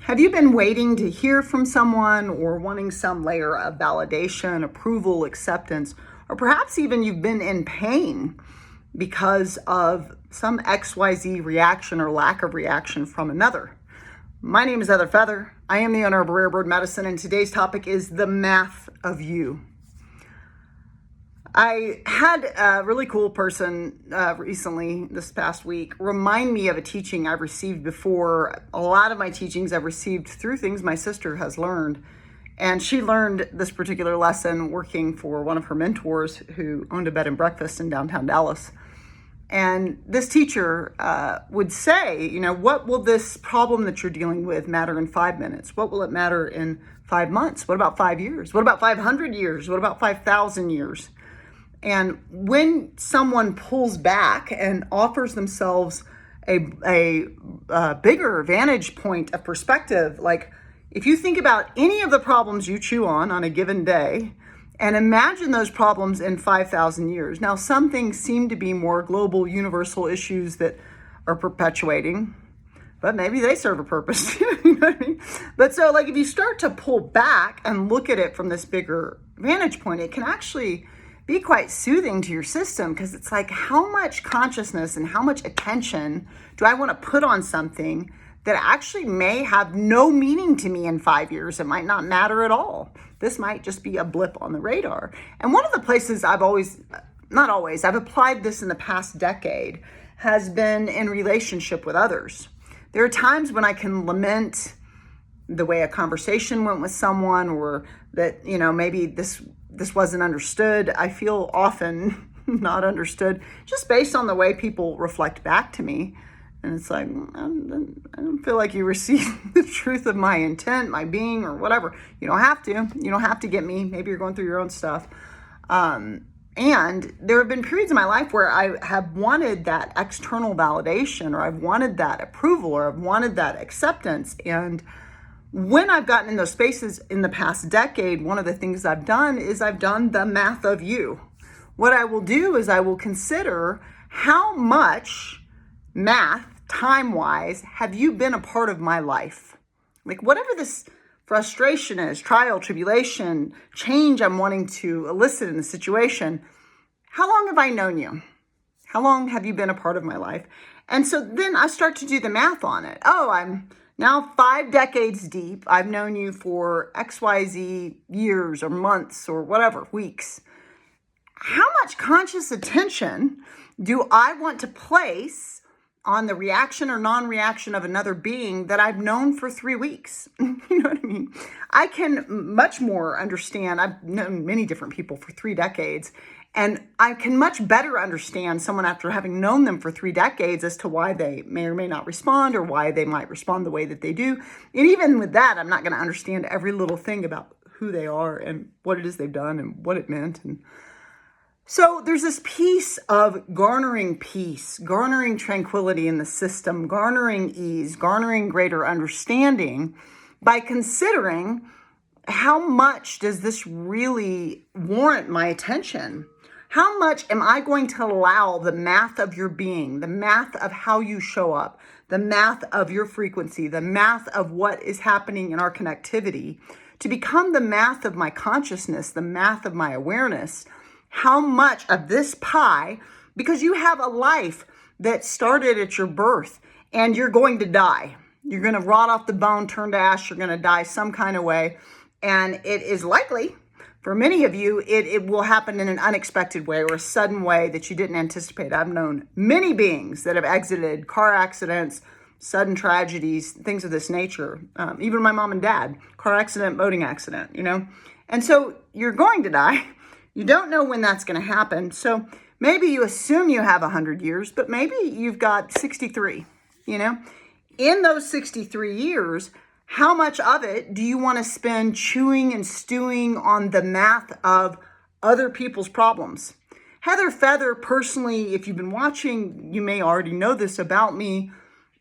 Have you been waiting to hear from someone or wanting some layer of validation, approval, acceptance, or perhaps even you've been in pain because of some XYZ reaction or lack of reaction from another? My name is Heather Feather. I am the owner of Rare Bird Medicine, and today's topic is the math of you. I had a really cool person recently, this past week, remind me of a teaching I've received before. A lot of my teachings I've received through things my sister has learned. And she learned this particular lesson working for one of her mentors who owned a bed and breakfast in downtown Dallas. And this teacher would say, what will this problem that you're dealing with matter in 5 minutes? What will it matter in 5 months? What about 5 years? What about 500 years? What about 5,000 years? And when someone pulls back and offers themselves a bigger vantage point of perspective, like if you think about any of the problems you chew on a given day and imagine those problems in 5,000 years. Now, some things seem to be more global, universal issues that are perpetuating, but maybe they serve a purpose. You know what I mean? But so like if you start to pull back and look at it from this bigger vantage point, it can actually be quite soothing to your system, because it's like, how much consciousness and how much attention do I want to put on something that actually may have no meaning to me in 5 years? It might not matter at all. This might just be a blip on the radar. And one of the places I've applied this in the past decade has been in relationship with others. There are times when I can lament the way a conversation went with someone, or that, maybe this wasn't understood. I feel often not understood just based on the way people reflect back to me. And it's like, I don't feel like you received the truth of my intent, my being, or whatever. You don't have to. You don't have to get me. Maybe you're going through your own stuff. And there have been periods in my life where I have wanted that external validation, or I've wanted that approval, or I've wanted that acceptance. And when I've gotten in those spaces in the past decade, one of the things I've done is I've done the math of you. What I will do is I will consider how much math, time-wise, have you been a part of my life? Like whatever this frustration is, trial, tribulation, change I'm wanting to elicit in the situation, how long have I known you? How long have you been a part of my life? And so then I start to do the math on it. Oh, I'm now 5 decades deep. I've known you for XYZ years or months or whatever, weeks. How much conscious attention do I want to place on the reaction or non-reaction of another being that I've known for 3 weeks? You know what I mean? I can much more understand. I've known many different people for 3 decades, and I can much better understand someone after having known them for 3 decades as to why they may or may not respond, or why they might respond the way that they do. And even with that, I'm not going to understand every little thing about who they are and what it is they've done and what it meant. And so there's this piece of garnering peace, garnering tranquility in the system, garnering ease, garnering greater understanding by considering how much does this really warrant my attention? How much am I going to allow the math of your being, the math of how you show up, the math of your frequency, the math of what is happening in our connectivity to become the math of my consciousness, the math of my awareness? How much of this pie, because you have a life that started at your birth and you're going to die. You're going to rot off the bone, turn to ash, you're going to die some kind of way. And it is likely, for many of you, it will happen in an unexpected way or a sudden way that you didn't anticipate. I've known many beings that have exited car accidents, sudden tragedies, things of this nature. Even my mom and dad, car accident, boating accident, And so you're going to die. You don't know when that's going to happen. So maybe you assume you have 100 years, but maybe you've got 63, In those 63 years, how much of it do you want to spend chewing and stewing on the math of other people's problems? Heather Feather, personally, if you've been watching, you may already know this about me.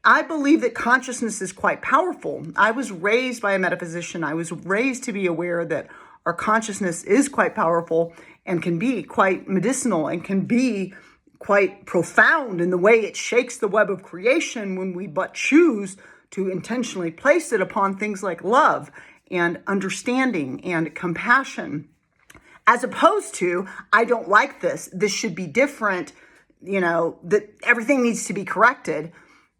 I believe that consciousness is quite powerful. I was raised by a metaphysician. I was raised to be aware that our consciousness is quite powerful and can be quite medicinal and can be quite profound in the way it shakes the web of creation when we but choose to intentionally place it upon things like love and understanding and compassion, as opposed to, I don't like this, this should be different, that everything needs to be corrected.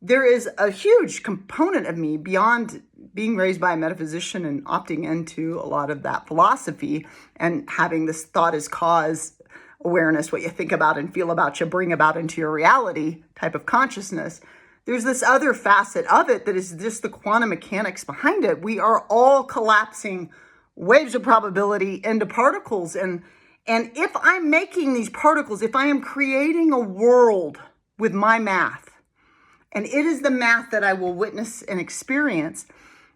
There is a huge component of me beyond being raised by a metaphysician and opting into a lot of that philosophy and having this thought as cause awareness, what you think about and feel about you bring about into your reality type of consciousness. There's this other facet of it that is just the quantum mechanics behind it. We are all collapsing waves of probability into particles. And if I'm making these particles, if I am creating a world with my math, and it is the math that I will witness and experience,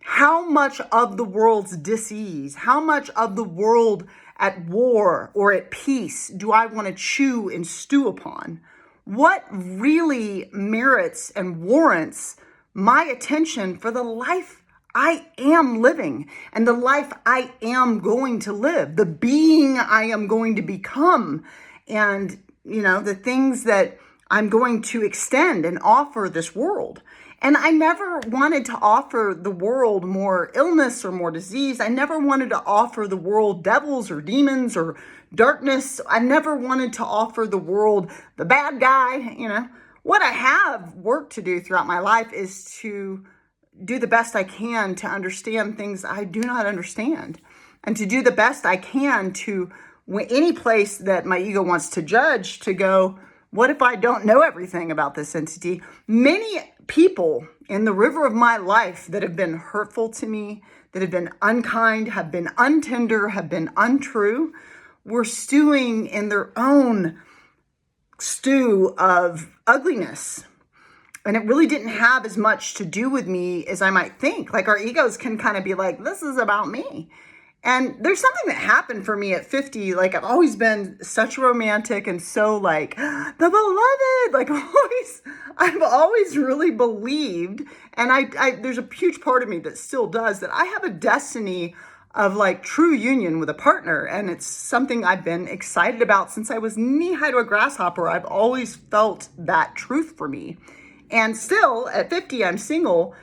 how much of the world's dis-ease, how much of the world at war or at peace do I want to chew and stew upon? What really merits and warrants my attention for the life I am living and the life I am going to live, the being I am going to become, and, the things that I'm going to extend and offer this world. And I never wanted to offer the world more illness or more disease. I never wanted to offer the world devils or demons or darkness. I never wanted to offer the world the bad guy. What I have work to do throughout my life is to do the best I can to understand things I do not understand, and to do the best I can to, any place that my ego wants to judge, to go, what if I don't know everything about this entity? Many people in the river of my life that have been hurtful to me, that have been unkind, have been untender, have been untrue, were stewing in their own stew of ugliness. And it really didn't have as much to do with me as I might think. Like, our egos can kind of be like, this is about me. And there's something that happened for me at 50. Like, I've always been such a romantic and so like the beloved, like I've always really believed. And I there's a huge part of me that still does, that I have a destiny of like true union with a partner. And it's something I've been excited about since I was knee high to a grasshopper. I've always felt that truth for me. And still at 50, I'm single.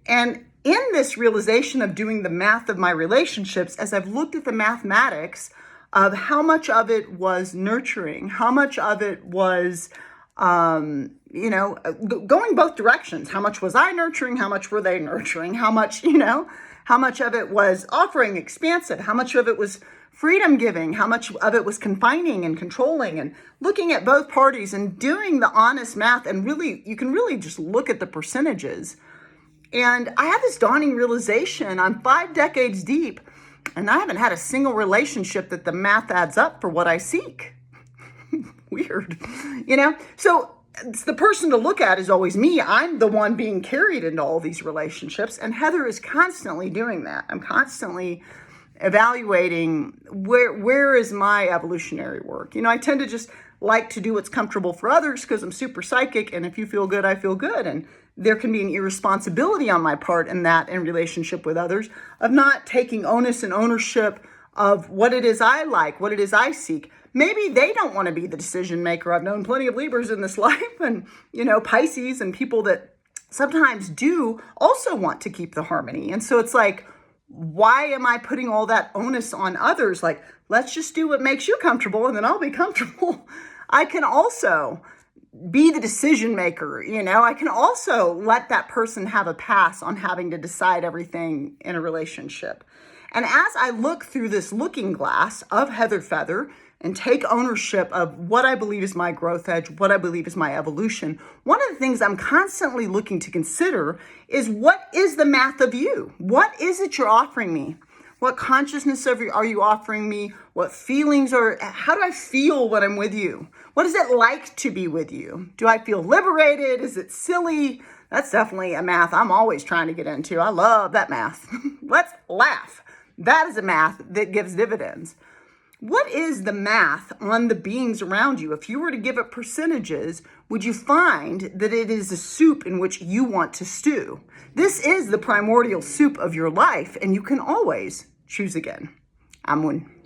And in this realization of doing the math of my relationships, as I've looked at the mathematics of how much of it was nurturing, how much of it was, going both directions. How much was I nurturing? How much were they nurturing? How much of it was offering, expansive? How much of it was freedom giving? How much of it was confining and controlling? And looking at both parties and doing the honest math, and really, you can really just look at the percentages. And I had this dawning realization, I'm 5 decades deep, and I haven't had a single relationship that the math adds up for what I seek. Weird, So it's the person to look at is always me. I'm the one being carried into all these relationships, and Heather is constantly doing that. I'm constantly evaluating where is my evolutionary work. I tend to just like to do what's comfortable for others because I'm super psychic, and if you feel good, I feel good. And there can be an irresponsibility on my part in that, in relationship with others, of not taking onus and ownership of what it is I like, what it is I seek. Maybe they don't want to be the decision maker. I've known plenty of Libras in this life, and, Pisces, and people that sometimes do also want to keep the harmony. And so it's like, why am I putting all that onus on others? Like, let's just do what makes you comfortable, and then I'll be comfortable. I can also be the decision maker. I can also let that person have a pass on having to decide everything in a relationship. And as I look through this looking glass of Heather Feather and take ownership of what I believe is my growth edge, what I believe is my evolution, one of the things I'm constantly looking to consider is, what is the math of you? What is it you're offering me? What consciousness are you offering me? What feelings how do I feel when I'm with you? What is it like to be with you? Do I feel liberated? Is it silly? That's definitely a math I'm always trying to get into. I love that math. Let's laugh. That is a math that gives dividends. What is the math on the beings around you? If you were to give it percentages, would you find that it is a soup in which you want to stew? This is the primordial soup of your life, and you can always choose again. I'm One.